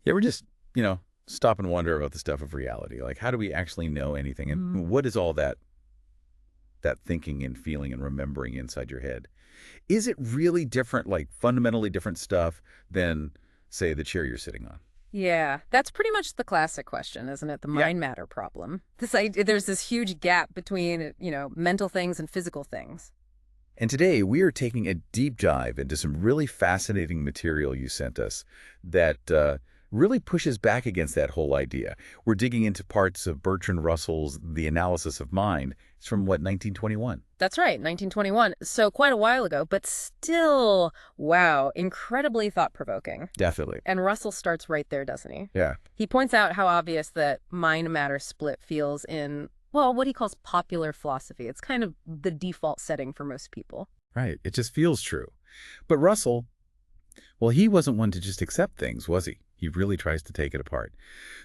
You ever just, stop and wonder about the stuff of reality? Like, how do we actually know anything? And what is all that thinking and feeling and remembering inside your head? Is it really different, like fundamentally different stuff than, say, the chair you're sitting on? Yeah, that's pretty much the classic question, isn't it? The Yeah. mind matter problem. This idea, there's this huge gap between, mental things and physical things. And today we are taking a deep dive into some really fascinating material you sent us that really pushes back against that whole idea. We're digging into parts of Bertrand Russell's The Analysis of Mind. It's from, what, 1921? That's right, 1921. So quite a while ago, but still, wow, incredibly thought-provoking. Definitely. And Russell starts right there, doesn't he? Yeah. He points out how obvious that mind-matter split feels in, well, what he calls popular philosophy. It's kind of the default setting for most people. Right. It just feels true. But Russell, well, he wasn't one to just accept things, was he? He really tries to take it apart.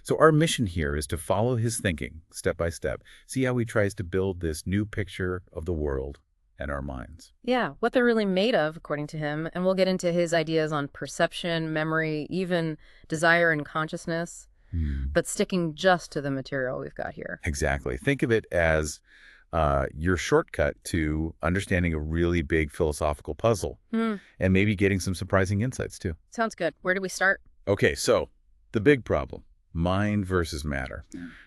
So our mission here is to follow his thinking step by step, see how he tries to build this new picture of the world and our minds. Yeah, what they're really made of, according to him, and we'll get into his ideas on perception, memory, even desire and consciousness, but sticking just to the material we've got here. Exactly. Think of it as your shortcut to understanding a really big philosophical puzzle and maybe getting some surprising insights too. Sounds good. Where do we start? Okay, so the big problem, mind versus matter.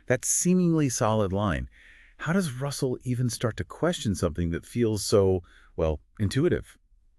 That seemingly solid line. How does Russell even start to question something that feels so, well, intuitive?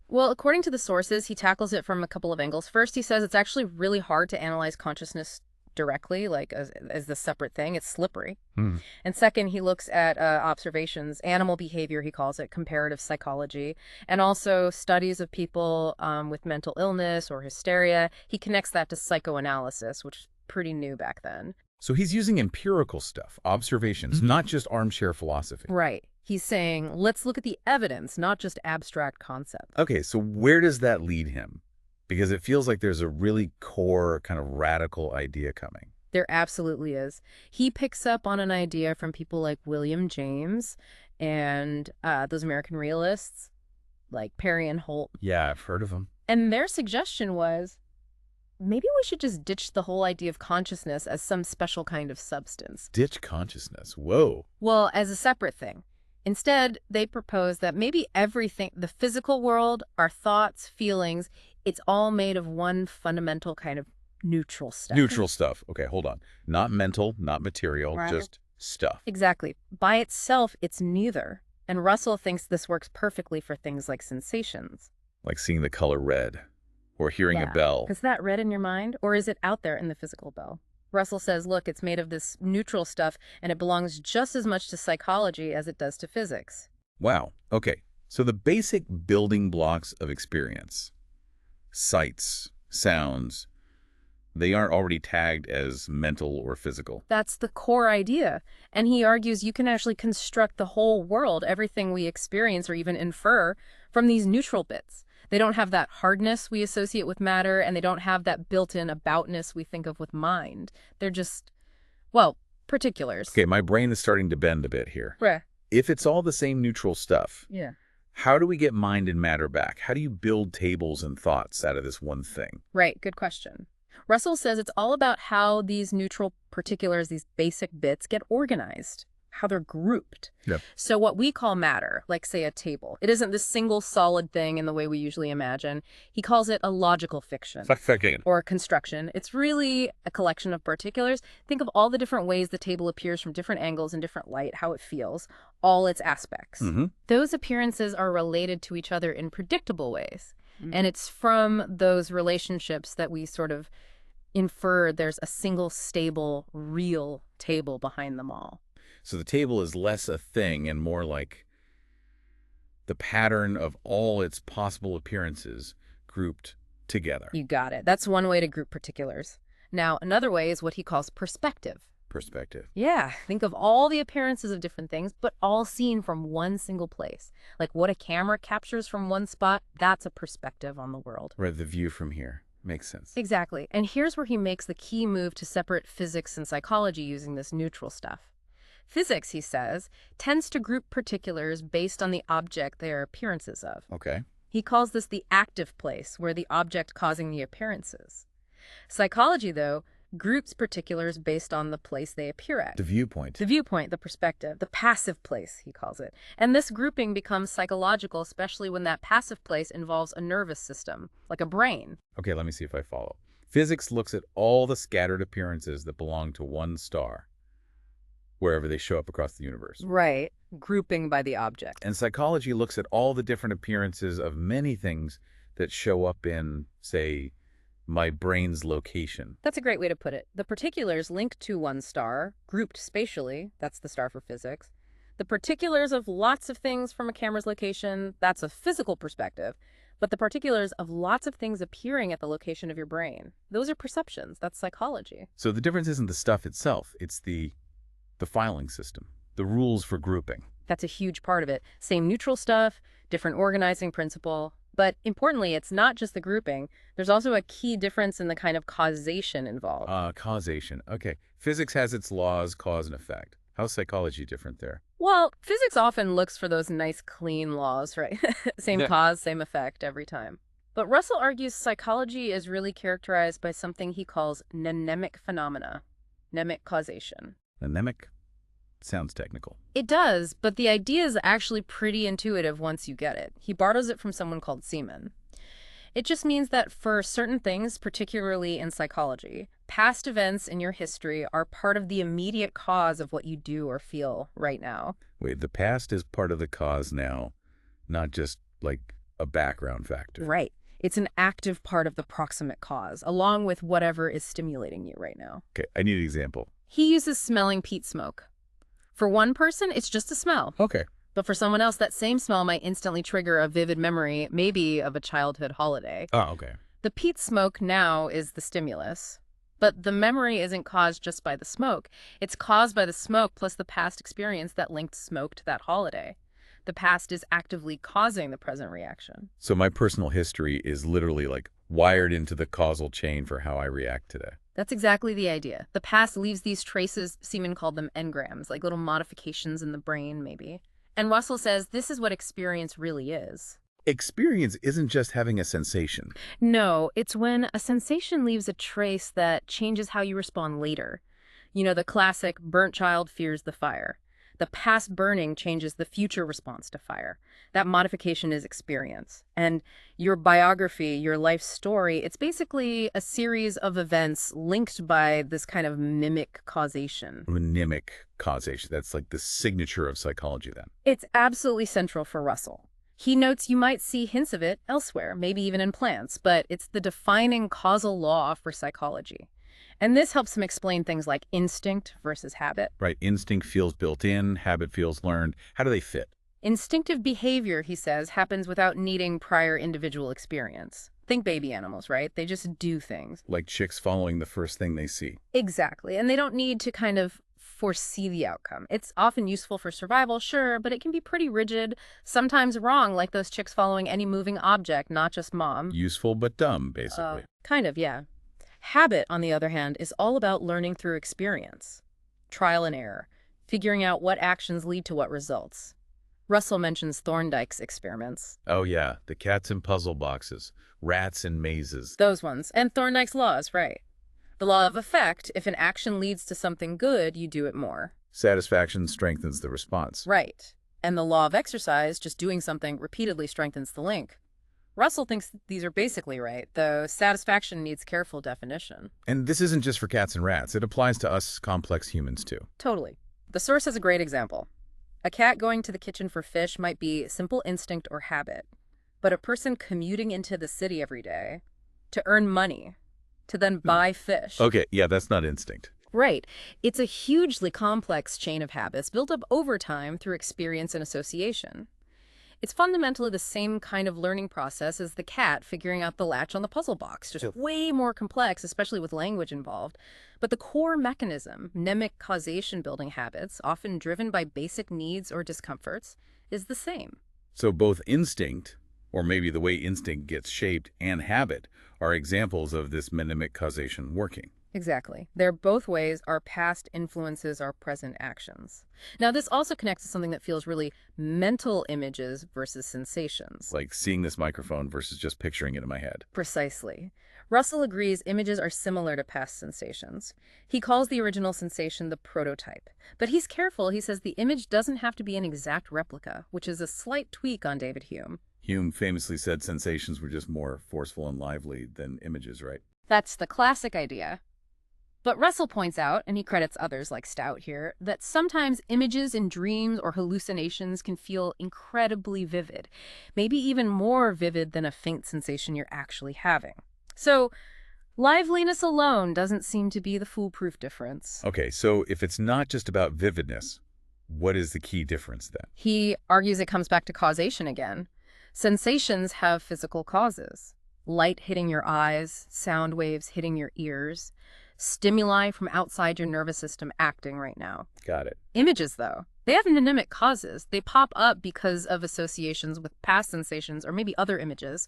Well, according to the sources, he tackles it from a couple of angles. First, he says it's actually really hard to analyze consciousness directly, like as the separate thing. It's slippery. And second, he looks at observations, animal behavior, he calls it, comparative psychology, and also studies of people with mental illness or hysteria. He connects that to psychoanalysis, which is pretty new back then. So he's using empirical stuff, observations, not just armchair philosophy. Right. He's saying, let's look at the evidence, not just abstract concepts. Okay, so where does that lead him? Because it feels like there's a really core kind of radical idea coming. There absolutely is. He picks up on an idea from people like William James and those American realists like Perry and Holt. Yeah, I've heard of him. And their suggestion was, maybe we should just ditch the whole idea of consciousness as some special kind of substance. Ditch consciousness. Whoa. Well, as a separate thing. Instead, they propose that maybe everything, the physical world, our thoughts, feelings, it's all made of one fundamental kind of neutral stuff. Neutral stuff. Okay, hold on. Not mental, not material, Right. just stuff. Exactly. By itself, it's neither. And Russell thinks this works perfectly for things like sensations. Like seeing the color red or hearing a bell. Is that red in your mind, or is it out there in the physical bell? Russell says, look, it's made of this neutral stuff, and it belongs just as much to psychology as it does to physics. Wow. Okay, so the basic building blocks of experience, sights, sounds, they aren't already tagged as mental or physical. That's the core idea. And he argues you can actually construct the whole world, everything we experience or even infer, from these neutral bits. They don't have that hardness we associate with matter, and they don't have that built-in aboutness we think of with mind. They're just, well, particulars. Okay, my brain is starting to bend a bit here. Right. If it's all the same neutral stuff, Yeah. how do we get mind and matter back? How do you build tables and thoughts out of this one thing? Right, good question. Russell says it's all about how these neutral particulars, these basic bits, get organized, how they're grouped. Yep. So what we call matter, like say a table, it isn't this single solid thing in the way we usually imagine. He calls it a logical fiction or a construction. It's really a collection of particulars. Think of all the different ways the table appears from different angles and different light, how it feels, all its aspects. Those appearances are related to each other in predictable ways. And it's from those relationships that we sort of infer there's a single, stable, real table behind them all. So the table is less a thing and more like the pattern of all its possible appearances grouped together. You got it. That's one way to group particulars. Now, another way is what he calls perspective. Perspective. Yeah, think of all the appearances of different things, but all seen from one single place. Like what a camera captures from one spot, that's a perspective on the world. Right, the view from here. Makes sense. Exactly. And here's where he makes the key move to separate physics and psychology using this neutral stuff. Physics, he says, tends to group particulars based on the object they are appearances of. Okay. He calls this the active place, where the object causing the appearances. Psychology, though, groups particulars based on the place they appear at. The viewpoint. The viewpoint, the perspective, the passive place, he calls it. And this grouping becomes psychological, especially when that passive place involves a nervous system, like a brain. Okay, let me see if I follow. Physics looks at all the scattered appearances that belong to one star, wherever they show up across the universe. Right. Grouping by the object. And psychology looks at all the different appearances of many things that show up in, say, my brain's location. That's a great way to put it. The particulars linked to one star, grouped spatially, that's the star for physics. The particulars of lots of things from a camera's location, that's a physical perspective. But the particulars of lots of things appearing at the location of your brain, those are perceptions. That's psychology. So the difference isn't the stuff itself, it's the filing system, the rules for grouping. That's a huge part of it. Same neutral stuff, different organizing principle. But importantly, it's not just the grouping. There's also a key difference in the kind of causation involved. Causation. Okay. Physics has its laws, cause and effect. How's psychology different there? Well, physics often looks for those nice, clean laws, right? Same cause, same effect every time. But Russell argues psychology is really characterized by something he calls mnemic phenomena, mnemic causation. Mnemic? Sounds technical. It does, but the idea is actually pretty intuitive once you get it. He borrows it from someone called Seaman. It just means that for certain things, particularly in psychology, past events in your history are part of the immediate cause of what you do or feel right now. Wait, the past is part of the cause now, not just like a background factor. Right. It's an active part of the proximate cause, along with whatever is stimulating you right now. Okay, I need an example. He uses smelling peat smoke. For one person, it's just a smell. Okay. But for someone else, that same smell might instantly trigger a vivid memory, maybe of a childhood holiday. Oh, okay. The peat smoke now is the stimulus. But the memory isn't caused just by the smoke. It's caused by the smoke plus the past experience that linked smoke to that holiday. The past is actively causing the present reaction. So my personal history is literally like wired into the causal chain for how I react today. That's exactly the idea. The past leaves these traces, Seaman called them engrams, like little modifications in the brain, maybe. And Russell says this is what experience really is. Experience isn't just having a sensation. No, it's when a sensation leaves a trace that changes how you respond later. You know, the classic burnt child fears the fire. The past burning changes the future response to fire. That modification is experience. And your biography, your life story, it's basically a series of events linked by this kind of mimic causation. Mnemic causation. That's like the signature of psychology then. It's absolutely central for Russell. He notes you might see hints of it elsewhere, maybe even in plants, but it's the defining causal law for psychology. And this helps him explain things like instinct versus habit. Right. Instinct feels built in, habit feels learned. How do they fit? Instinctive behavior, he says, happens without needing prior individual experience. Think baby animals, right? They just do things. Like chicks following the first thing they see. Exactly. And they don't need to kind of foresee the outcome. It's often useful for survival, sure, but it can be pretty rigid, sometimes wrong, like those chicks following any moving object, not just mom. Useful but dumb, basically. Kind of, yeah. Habit, on the other hand, is all about learning through experience. Trial and error. Figuring out what actions lead to what results. Russell mentions Thorndike's experiments. Oh yeah, the cats in puzzle boxes, rats in mazes. Those ones. And Thorndike's laws, right. The law of effect, if an action leads to something good, you do it more. Satisfaction strengthens the response. Right. And the law of exercise, just doing something repeatedly strengthens the link. Russell thinks these are basically right, though satisfaction needs careful definition. And this isn't just for cats and rats. It applies to us complex humans, too. Totally. The source has a great example. A cat going to the kitchen for fish might be simple instinct or habit, but a person commuting into the city every day to earn money, to then buy fish. Okay, yeah, that's not instinct. Right. It's a hugely complex chain of habits built up over time through experience and association. It's fundamentally the same kind of learning process as the cat figuring out the latch on the puzzle box, just way more complex, especially with language involved. But the core mechanism, mnemic causation building habits, often driven by basic needs or discomforts, is the same. So both instinct, or maybe the way instinct gets shaped, and habit are examples of this mnemic causation working. Exactly. They're both ways our past influences our present actions. Now, this also connects to something that feels really mental images versus sensations. Like seeing this microphone versus just picturing it in my head. Precisely. Russell agrees images are similar to past sensations. He calls the original sensation the prototype. But he's careful. He says the image doesn't have to be an exact replica, which is a slight tweak on David Hume. Hume famously said sensations were just more forceful and lively than images, right? That's the classic idea. But Russell points out, and he credits others like Stout here, that sometimes images in dreams or hallucinations can feel incredibly vivid, maybe even more vivid than a faint sensation you're actually having. So, liveliness alone doesn't seem to be the foolproof difference. Okay, so if it's not just about vividness, what is the key difference then? He argues it comes back to causation again. Sensations have physical causes. Light hitting your eyes, sound waves hitting your ears, stimuli from outside your nervous system acting right now. Got it. Images, though, they have mnemic causes. They pop up because of associations with past sensations or maybe other images.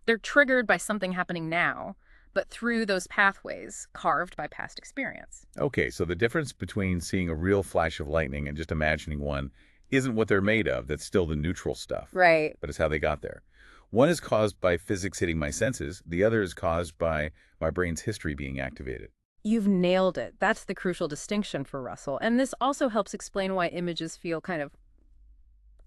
They're triggered by something happening now, but through those pathways carved by past experience. Okay, so the difference between seeing a real flash of lightning and just imagining one isn't what they're made of. That's still the neutral stuff. Right. But it's how they got there. One is caused by physics hitting my senses. The other is caused by my brain's history being activated. You've nailed it. That's the crucial distinction for Russell. And this also helps explain why images feel kind of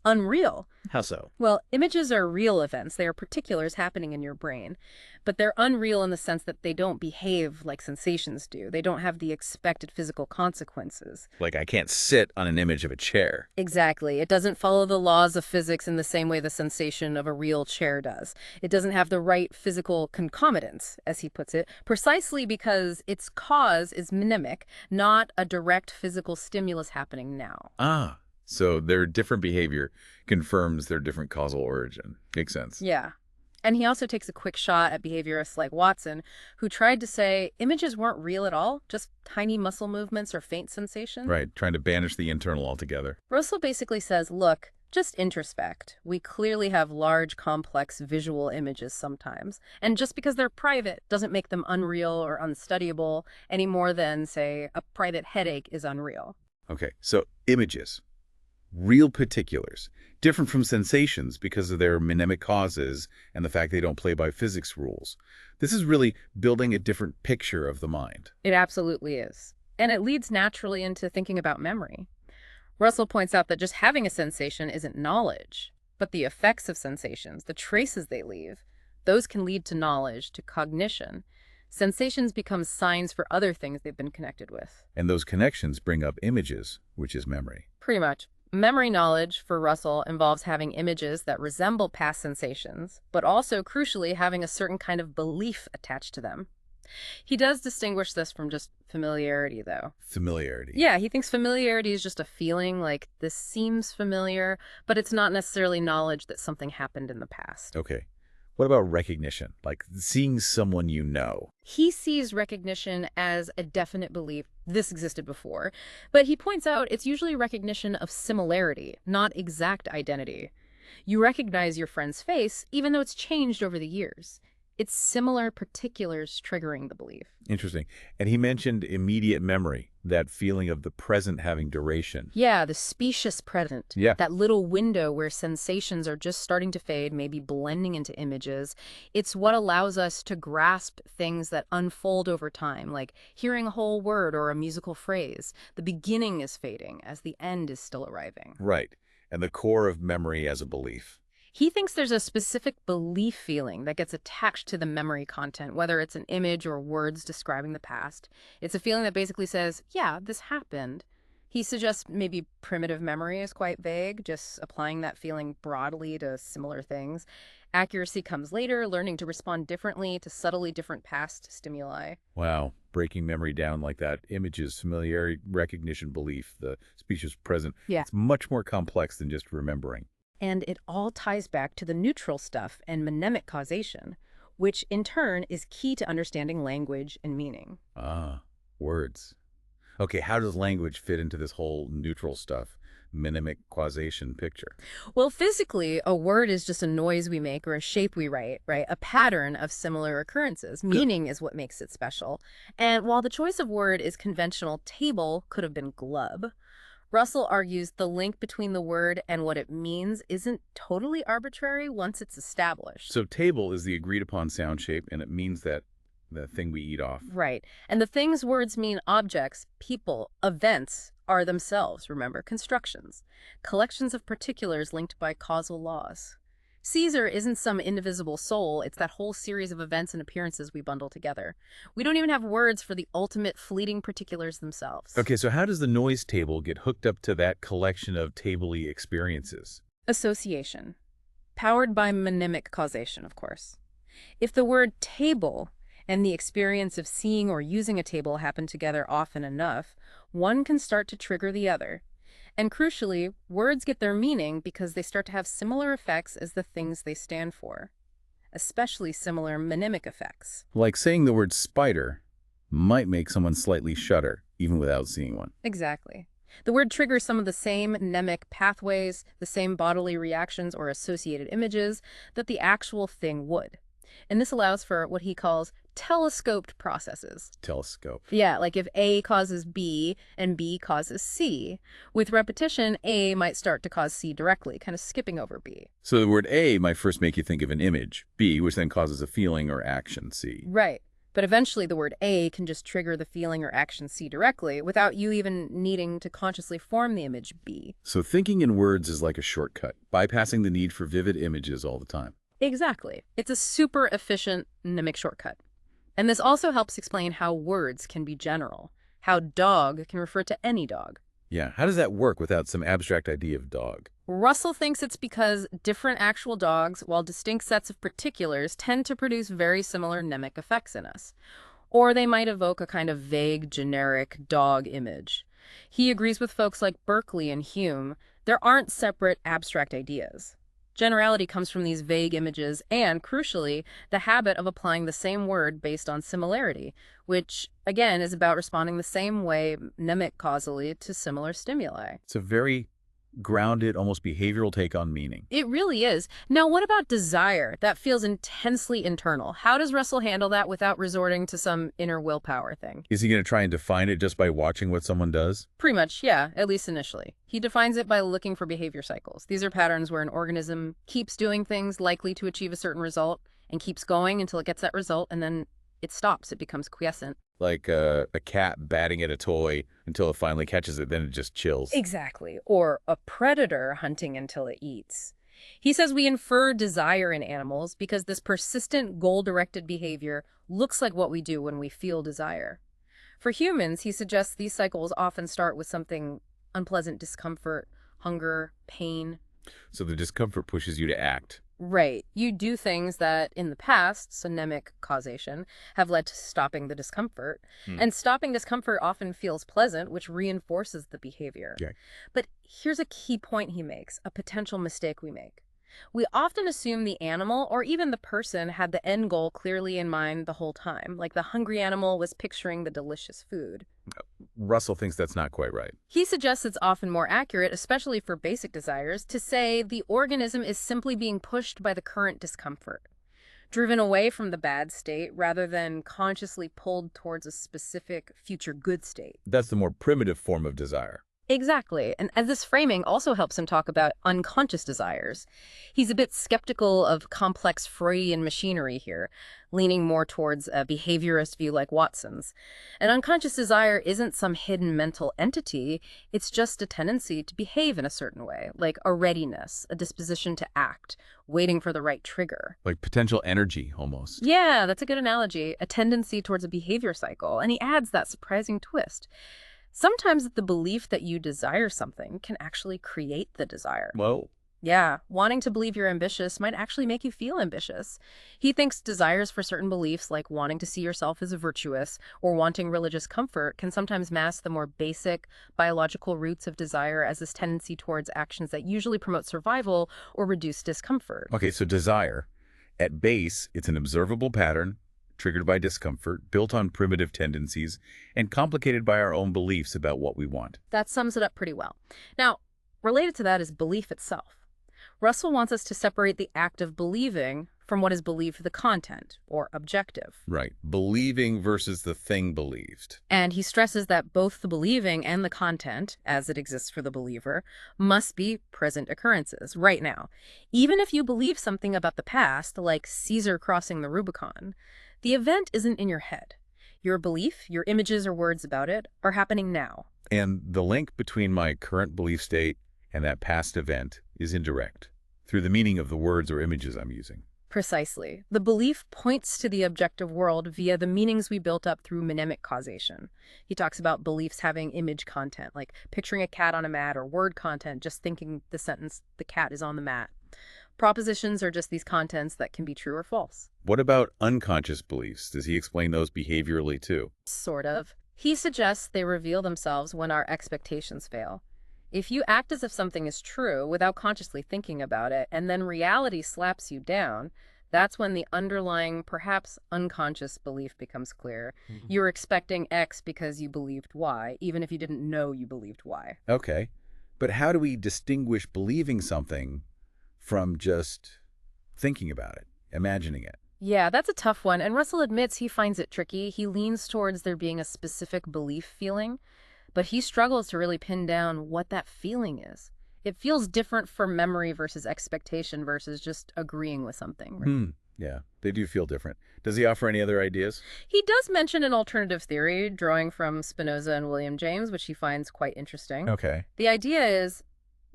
unreal. How so? Well, images are real events. They are particulars happening in your brain. But they're unreal in the sense that they don't behave like sensations do. They don't have the expected physical consequences. Like I can't sit on an image of a chair. Exactly. It doesn't follow the laws of physics in the same way the sensation of a real chair does. It doesn't have the right physical concomitants, as he puts it, precisely because its cause is mnemic, not a direct physical stimulus happening now. Ah, so their different behavior confirms their different causal origin. Makes sense. Yeah. And he also takes a quick shot at behaviorists like Watson, who tried to say images weren't real at all, just tiny muscle movements or faint sensations. Right, trying to banish the internal altogether. Russell basically says, look, just introspect. We clearly have large, complex visual images sometimes. And just because they're private doesn't make them unreal or unstudyable any more than, say, a private headache is unreal. Okay, so images. Real particulars, different from sensations because of their mnemic causes and the fact they don't play by physics rules. This is really building a different picture of the mind. It absolutely is. And it leads naturally into thinking about memory. Russell points out that just having a sensation isn't knowledge, but the effects of sensations, the traces they leave, those can lead to knowledge, to cognition. Sensations become signs for other things they've been connected with. And those connections bring up images, which is memory. Pretty much. Memory knowledge, for Russell, involves having images that resemble past sensations, but also, crucially, having a certain kind of belief attached to them. He does distinguish this from just familiarity, though. Familiarity. Yeah, he thinks familiarity is just a feeling, like this seems familiar, but it's not necessarily knowledge that something happened in the past. Okay. What about recognition? Like seeing someone you know? He sees recognition as a definite belief this existed before, but he points out it's usually recognition of similarity, not exact identity. You recognize your friend's face, even though it's changed over the years. It's similar particulars triggering the belief. Interesting. And he mentioned immediate memory, that feeling of the present having duration. Yeah, the specious present. Yeah. That little window where sensations are just starting to fade, maybe blending into images. It's what allows us to grasp things that unfold over time, like hearing a whole word or a musical phrase. The beginning is fading as the end is still arriving. Right. And the core of memory as a belief. He thinks there's a specific belief feeling that gets attached to the memory content, whether it's an image or words describing the past. It's a feeling that basically says, yeah, this happened. He suggests maybe primitive memory is quite vague, just applying that feeling broadly to similar things. Accuracy comes later, learning to respond differently to subtly different past stimuli. Wow. Breaking memory down like that. Images, familiarity, recognition, belief, the specious present. Yeah. It's much more complex than just remembering. And it all ties back to the neutral stuff and mnemic causation, which in turn is key to understanding language and meaning. Ah, words. Okay, how does language fit into this whole neutral stuff, mnemic causation picture? Well, physically, a word is just a noise we make or a shape we write, right? A pattern of similar occurrences. Meaning is what makes it special. And while the choice of word is conventional, table could have been glub. Russell argues the link between the word and what it means isn't totally arbitrary once it's established. So table is the agreed upon sound shape, and it means that the thing we eat off. Right. And the things words mean objects, people, events are themselves, remember, constructions, collections of particulars linked by causal laws. Caesar isn't some indivisible soul, it's that whole series of events and appearances we bundle together. We don't even have words for the ultimate fleeting particulars themselves. Okay, so how does the noise table get hooked up to that collection of table-y experiences? Association. Powered by mnemic causation, of course. If the word table and the experience of seeing or using a table happen together often enough, one can start to trigger the other. And crucially, words get their meaning because they start to have similar effects as the things they stand for, especially similar mnemic effects. Like saying the word spider might make someone slightly shudder, even without seeing one. Exactly. The word triggers some of the same mnemic pathways, the same bodily reactions or associated images that the actual thing would. And this allows for what he calls telescoped processes. Telescope. Yeah, like if A causes B and B causes C. With repetition, A might start to cause C directly, kind of skipping over B. So the word A might first make you think of an image, B, which then causes a feeling or action, C. Right. But eventually the word A can just trigger the feeling or action C directly without you even needing to consciously form the image B. So thinking in words is like a shortcut, bypassing the need for vivid images all the time. Exactly. It's a super efficient mnemic shortcut. And this also helps explain how words can be general, how dog can refer to any dog. Yeah, how does that work without some abstract idea of dog? Russell thinks it's because different actual dogs, while distinct sets of particulars, tend to produce very similar mnemic effects in us. Or they might evoke a kind of vague, generic dog image. He agrees with folks like Berkeley and Hume. There aren't separate abstract ideas. Generality comes from these vague images and, crucially, the habit of applying the same word based on similarity, which, again, is about responding the same way mnemic causally to similar stimuli. It's a very grounded, almost behavioral take on meaning. It really is. Now, what about desire? That feels intensely internal. How does Russell handle that without resorting to some inner willpower thing? Is he going to try and define it just by watching what someone does? Pretty much, yeah, at least initially. He defines it by looking for behavior cycles. These are patterns where an organism keeps doing things likely to achieve a certain result and keeps going until it gets that result, and then it stops. It becomes quiescent. Like a cat batting at a toy until it finally catches it, then it just chills. Exactly. Or a predator hunting until it eats. He says we infer desire in animals because this persistent goal-directed behavior looks like what we do when we feel desire. For humans, he suggests these cycles often start with something unpleasant, discomfort, hunger, pain. So the discomfort pushes you to act. Right. You do things that in the past, synemic causation, have led to stopping the discomfort. And stopping discomfort often feels pleasant, which reinforces the behavior. Yeah. But here's a key point he makes, a potential mistake we make. We often assume the animal or even the person had the end goal clearly in mind the whole time, like the hungry animal was picturing the delicious food. Russell thinks that's not quite right. He suggests it's often more accurate, especially for basic desires, to say the organism is simply being pushed by the current discomfort, driven away from the bad state rather than consciously pulled towards a specific future good state. That's the more primitive form of desire. Exactly. And this framing also helps him talk about unconscious desires. He's a bit skeptical of complex Freudian machinery here, leaning more towards a behaviorist view like Watson's. An unconscious desire isn't some hidden mental entity. It's just a tendency to behave in a certain way, like a readiness, a disposition to act, waiting for the right trigger. Like potential energy, almost. Yeah, that's a good analogy. A tendency towards a behavior cycle. And he adds that surprising twist. Sometimes the belief that you desire something can actually create the desire. Well, yeah, wanting to believe you're ambitious might actually make you feel ambitious. He thinks desires for certain beliefs, like wanting to see yourself as virtuous or wanting religious comfort, can sometimes mask the more basic biological roots of desire as this tendency towards actions that usually promote survival or reduce discomfort. okay, so desire. At base, it's an observable pattern, triggered by discomfort, built on primitive tendencies, and complicated by our own beliefs about what we want. That sums it up pretty well. Now, related to that is belief itself. Russell wants us to separate the act of believing from what is believed the content, or objective. Right. Believing versus the thing believed. And he stresses that both the believing and the content, as it exists for the believer, must be present occurrences, right now. Even if you believe something about the past, like Caesar crossing the Rubicon, The event isn't in your head. Your belief, your images or words about it, are happening now. And the link between my current belief state and that past event is indirect, through the meaning of the words or images I'm using. Precisely. The belief points to the objective world via the meanings we built up through mnemonic causation. He talks about beliefs having image content, like picturing a cat on a mat, or word content, just thinking the sentence, "the cat is on the mat." Propositions are just these contents that can be true or false. What about unconscious beliefs? Does he explain those behaviorally too? Sort of. He suggests they reveal themselves when our expectations fail. If you act as if something is true without consciously thinking about it, and then reality slaps you down, that's when the underlying, perhaps unconscious belief becomes clear. You're expecting X because you believed Y, even if you didn't know you believed Y. Okay, but how do we distinguish believing something from just thinking about it, imagining it? Yeah, that's a tough one, and Russell admits he finds it tricky. He leans towards there being a specific belief feeling, but he struggles to really pin down what that feeling is. It feels different for memory versus expectation versus just agreeing with something. Right? Yeah, they do feel different. Does he offer any other ideas? He does mention an alternative theory, drawing from Spinoza and William James, which he finds quite interesting. Okay. The idea is,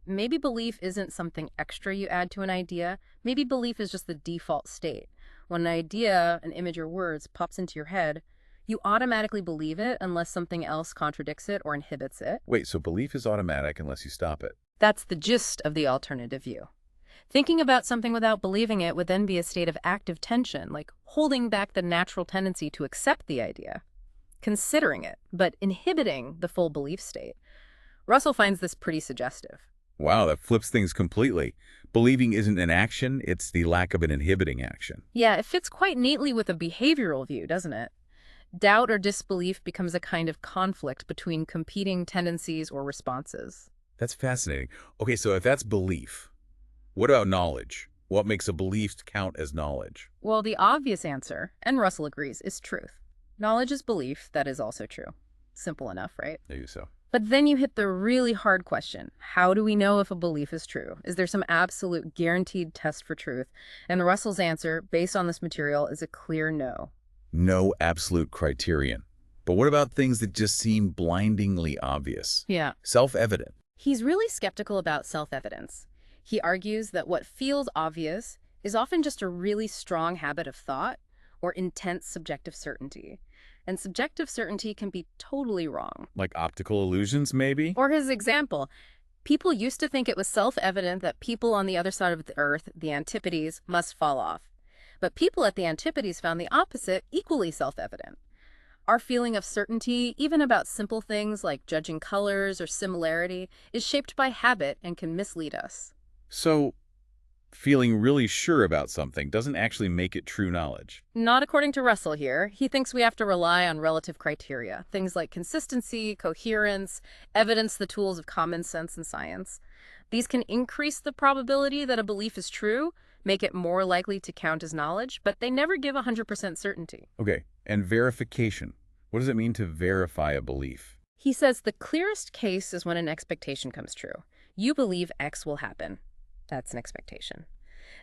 maybe belief isn't something extra you add to an idea. Maybe belief is just the default state. When an idea, an image or words pops into your head, you automatically believe it unless something else contradicts it or inhibits it. Wait, so belief is automatic unless you stop it? That's the gist of the alternative view. Thinking about something without believing it would then be a state of active tension, like holding back the natural tendency to accept the idea, considering it, but inhibiting the full belief state. Russell finds this pretty suggestive. Wow, that flips things completely. Believing isn't an action, it's the lack of an inhibiting action. Yeah, it fits quite neatly with a behavioral view, doesn't it? Doubt or disbelief becomes a kind of conflict between competing tendencies or responses. That's fascinating. Okay, so if that's belief, what about knowledge? What makes a belief count as knowledge? Well, the obvious answer, and Russell agrees, is truth. Knowledge is belief that is also true. Simple enough, right? Maybe so. But then you hit the really hard question. How do we know if a belief is true? Is there some absolute guaranteed test for truth? And Russell's answer, based on this material, is a clear no. No absolute criterion. But what about things that just seem blindingly obvious? Yeah. Self-evident. He's really skeptical about self-evidence. He argues that what feels obvious is often just a really strong habit of thought or intense subjective certainty. And subjective certainty can be totally wrong. Like optical illusions, maybe? Or his example, people used to think it was self-evident that people on the other side of the earth, the Antipodes, must fall off. But people at the Antipodes found the opposite equally self-evident. Our feeling of certainty, even about simple things like judging colors or similarity, is shaped by habit and can mislead us. So, feeling really sure about something doesn't actually make it true knowledge. Not according to Russell here. He thinks we have to rely on relative criteria, things like consistency, coherence, evidence, the tools of common sense and science. These can increase the probability that a belief is true, make it more likely to count as knowledge, but they never give 100% certainty. Okay, and verification. What does it mean to verify a belief? He says the clearest case is when an expectation comes true. You believe X will happen. That's an expectation.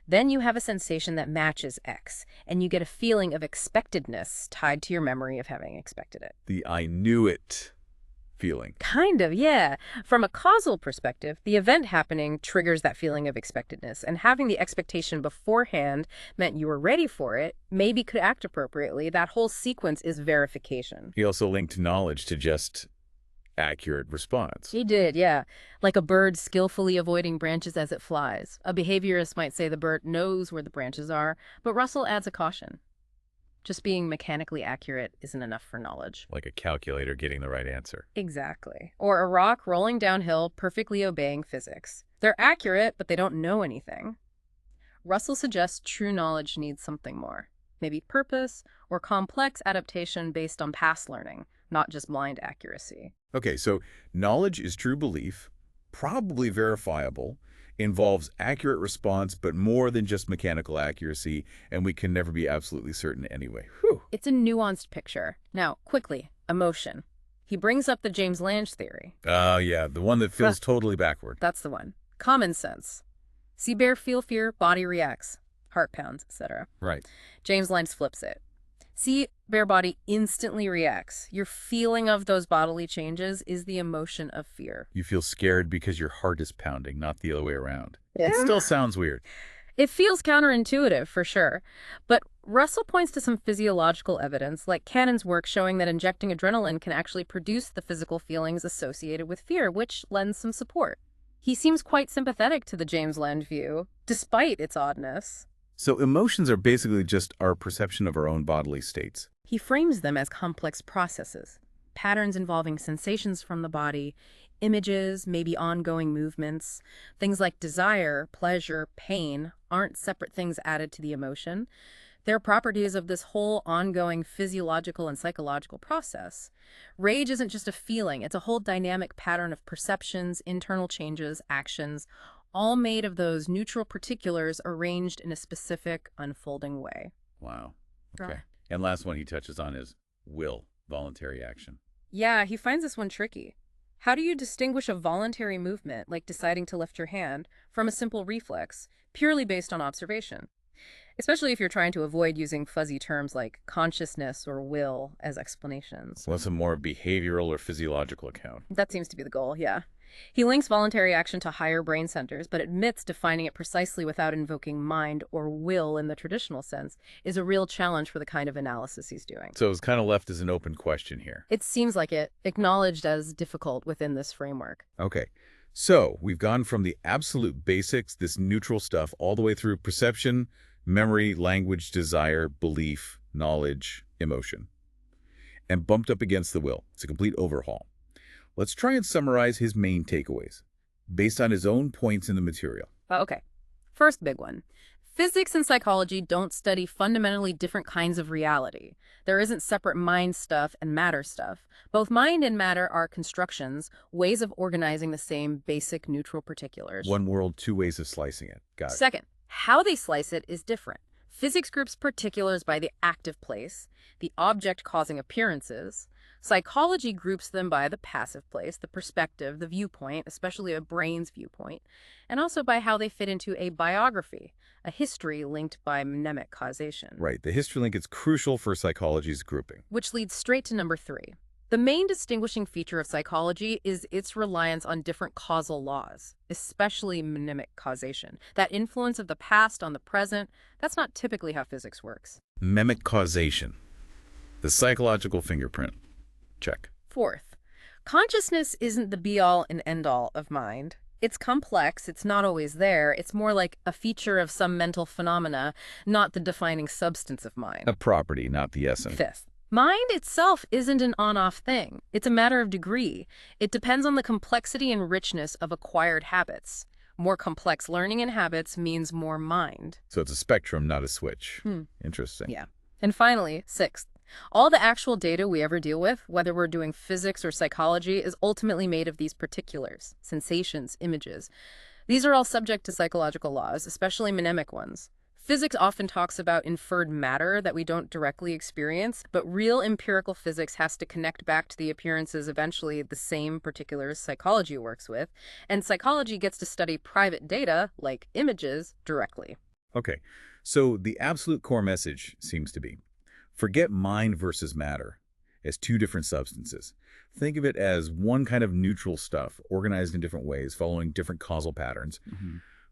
Then you have a sensation that matches X, and you get a feeling of expectedness tied to your memory of having expected it. The I knew it feeling. Kind of, yeah. From a causal perspective, the event happening triggers that feeling of expectedness, and having the expectation beforehand meant you were ready for it, maybe could act appropriately. That whole sequence is verification. He also linked knowledge to just accurate response. He did, yeah. Like a bird skillfully avoiding branches as it flies. A behaviorist might say the bird knows where the branches are, but Russell adds a caution. Just being mechanically accurate isn't enough for knowledge. Like a calculator getting the right answer. Exactly. Or a rock rolling downhill, perfectly obeying physics. They're accurate, but they don't know anything. Russell suggests true knowledge needs something more. Maybe purpose or complex adaptation based on past learning, not just blind accuracy. Okay, so knowledge is true belief, probably verifiable, involves accurate response, but more than just mechanical accuracy, and we can never be absolutely certain anyway. Whew. It's a nuanced picture. Now, quickly, emotion. He brings up the James Lange theory. Yeah, the one that feels totally backward. That's the one. Common sense. See bear, feel fear, body reacts. Heart pounds, etc. Right. James Lange flips it. See, bare body instantly reacts. Your feeling of those bodily changes is the emotion of fear. You feel scared because your heart is pounding, not the other way around. Yeah. It still sounds weird. It feels counterintuitive, for sure. But Russell points to some physiological evidence, like Cannon's work showing that injecting adrenaline can actually produce the physical feelings associated with fear, which lends some support. He seems quite sympathetic to the James Land view, despite its oddness. So emotions are basically just our perception of our own bodily states. He frames them as complex processes, patterns involving sensations from the body, images, maybe ongoing movements. Things like desire, pleasure, pain aren't separate things added to the emotion. They're properties of this whole ongoing physiological and psychological process. Rage isn't just a feeling, it's a whole dynamic pattern of perceptions, internal changes, actions, all made of those neutral particulars arranged in a specific, unfolding way. Wow. Okay. And last one he touches on is will, voluntary action. Yeah, he finds this one tricky. How do you distinguish a voluntary movement, like deciding to lift your hand, from a simple reflex, purely based on observation? Especially if you're trying to avoid using fuzzy terms like consciousness or will as explanations. What's a more behavioral or physiological account? That seems to be the goal, yeah. He links voluntary action to higher brain centers, but admits defining it precisely without invoking mind or will in the traditional sense is a real challenge for the kind of analysis he's doing. So it's kind of left as an open question here. It seems like it, acknowledged as difficult within this framework. Okay. So we've gone from the absolute basics, this neutral stuff, all the way through perception, memory, language, desire, belief, knowledge, emotion, and bumped up against the will. It's a complete overhaul. Let's try and summarize his main takeaways, based on his own points in the material. Okay. First big one. Physics and psychology don't study fundamentally different kinds of reality. There isn't separate mind stuff and matter stuff. Both mind and matter are constructions, ways of organizing the same basic neutral particulars. One world, two ways of slicing it. Got it. Second, how they slice it is different. Physics groups particulars by the active place, the object causing appearances. Psychology groups them by the passive place, the perspective, the viewpoint, especially a brain's viewpoint, and also by how they fit into a biography, a history linked by mnemic causation. Right. The history link is crucial for psychology's grouping. Which leads straight to number 3. The main distinguishing feature of psychology is its reliance on different causal laws, especially mnemic causation. That influence of the past on the present, that's not typically how physics works. Mnemic causation. The psychological fingerprint. Check. Fourth, consciousness isn't the be-all and end-all of mind. It's complex, it's not always there, it's more like a feature of some mental phenomena, not the defining substance of mind. A property, not the essence. Fifth, mind itself isn't an on-off thing. It's a matter of degree. It depends on the complexity and richness of acquired habits. More complex learning and habits means more mind. So it's a spectrum, not a switch. Interesting. Yeah. And finally, sixth, all the actual data we ever deal with, whether we're doing physics or psychology, is ultimately made of these particulars, sensations, images. These are all subject to psychological laws, especially mnemic ones. Physics often talks about inferred matter that we don't directly experience, but real empirical physics has to connect back to the appearances eventually the same particulars psychology works with, and psychology gets to study private data, like images, directly. Okay, so the absolute core message seems to be, forget mind versus matter as two different substances. Think of it as one kind of neutral stuff, organized in different ways, following different causal patterns,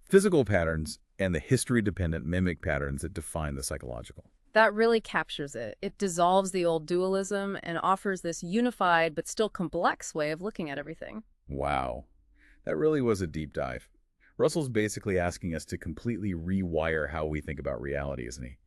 physical patterns, and the history-dependent mimic patterns that define the psychological. That really captures it. It dissolves the old dualism and offers this unified but still complex way of looking at everything. Wow. That really was a deep dive. Russell's basically asking us to completely rewire how we think about reality, isn't he?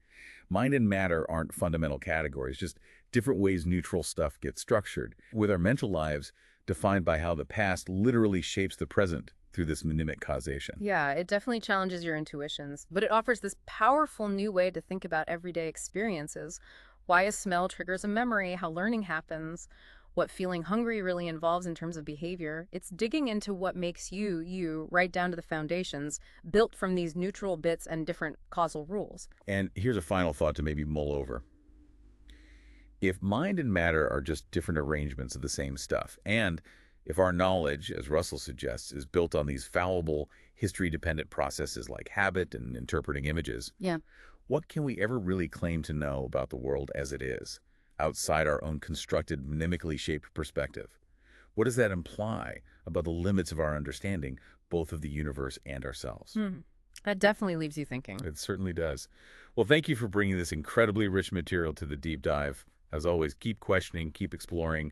Mind and matter aren't fundamental categories, just different ways neutral stuff gets structured, with our mental lives defined by how the past literally shapes the present through this mnemic causation. Yeah, it definitely challenges your intuitions, but it offers this powerful new way to think about everyday experiences. Why a smell triggers a memory, how learning happens, what feeling hungry really involves in terms of behavior. It's digging into what makes you, right down to the foundations, built from these neutral bits and different causal rules. And here's a final thought to maybe mull over. If mind and matter are just different arrangements of the same stuff, and if our knowledge, as Russell suggests, is built on these fallible, history-dependent processes like habit and interpreting images, Yeah. what can we ever really claim to know about the world as it is, outside our own constructed, minimally shaped perspective? What does that imply about the limits of our understanding, both of the universe and ourselves? That definitely leaves you thinking. It certainly does. Well, thank you for bringing this incredibly rich material to the deep dive. As always, keep questioning, keep exploring,